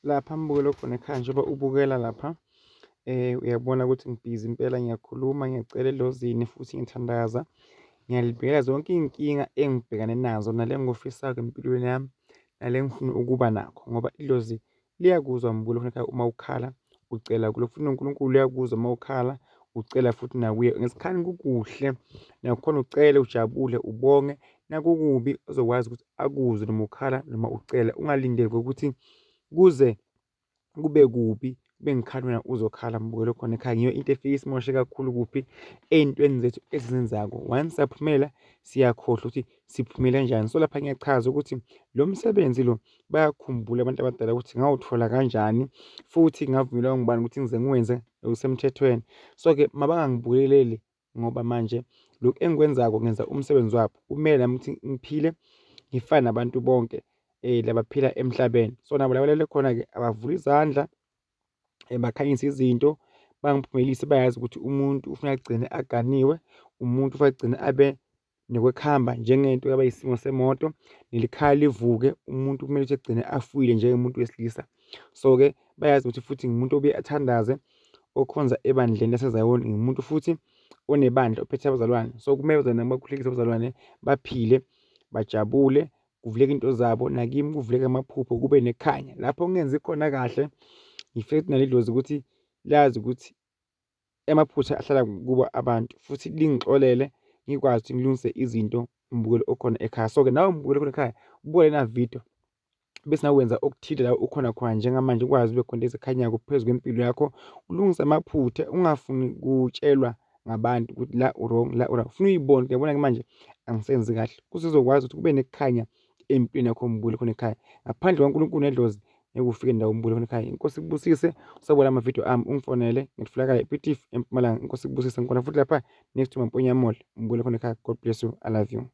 Lapha mbukelo khona ekhaya njengoba ubukela lapha uyabona ukuthi ngibhizi impela ngiyakhuluma, ngiyacela edlozini futhi ngithandaza. Ngiyalibhekela zonke iy'nkinga engibhekane nazo nale engifisayo empilweni yami, nale engifuna ukuba nakho ngoba idlozi liyakuzwa mbukelo khona ekhaya uma ukhala ucela kulo, futhi noNkulunkulu uyakuzwa uma ukhala ucela futhi nakuye. Ngesikhathi kukuhle nakukhona ucele ujabule ubonge, nakukubi uzokwazi ukuthi akuzwe noma ukhala noma ucela. Ungalindeli kokuthi kuze kube kubi bengikhali wena uzokhala mbukelo khona ekhaya. Ngiyo into efike isimoshe kakhulu kuphi ey'ntweni zethu ezenzako. Once saphumelela siyakhohlwa ukuthi siphumele kanjani. So lapha ngiyachaza ukuthi lo msebenzi lo bayakhumbula abantu abadala ukuthi ngawuthola kanjani futhi ngavunyelwa ngubani ukuthi ngize ngiwenze ngokusemthethweni. So-ke mabangangibuleleli ngoba manje lokhu engikwenzako ngenza umsebenzi wabo. Kumele nami ukuthi ngiphile ngifane nabantu bonke labaphila emhlabeni. So nabo labalele khona-ke abavule izandla bakhanyise izinto, bangiphumelelise bayazi ukuthi umuntu ufuna agcine aganiwe, umuntu ufuna agcine abe nokwekuhamba njengento yaba yisimo semoto, nelikhaya livuke, umuntu kumele ukuthi agcine afuyile njengomuntu wesilisa. So-ke bayazi ukuthi futhi ngimuntu obuye athandaze, okhonza ebandleni laseZayoni, ngimuntu futhi onebandla ophethe abazalwane. So kumele bazane bakhulekise abazalwane baphile, bajabule, kuvuleke into zabo, nakimi kuvuleke amaphupho, kube nekhanya. Lapho ngingenzi khona kahle ngifethu nalo idlozi ukuthi lazi ukuthi emaphutha ahlala kubo abantu futhi lingixolele ngikwazi ukuthi ngilungise izinto umbukelo okhona ekhaya. So-ke nawe umbukelo okhona ekhaya ubuke lena vidiyo bese nawe wenza okuthile la ukhona khona njengamanje, ukwazi ube khona ezikhanyayo phezu kwempilo yakho, ulungise amaphutha, ungafuni kutshelwa ngabantu ukuthi la u-wrong, la u-right. Ufuna uy'bone, uyabona-ke manje angisenzi kahle kuze uzokwazi ukuthi kube nekukhanya empilweni yakho umbukelo khona ekhaya. Ngaphandle kwaNkulunkulu nedlozi ngeke ufike ndawo umbukelo khona ekhaya. Inkosi ikubusise, usabukela amavidiyo ami ungifonele, ngitholakala ePitif eMpumalanga. Inkosi ikubusise, ngikhona futhi lapha next to Mamponya Mall umbukelo khona ekhaya. God bless you, I love you.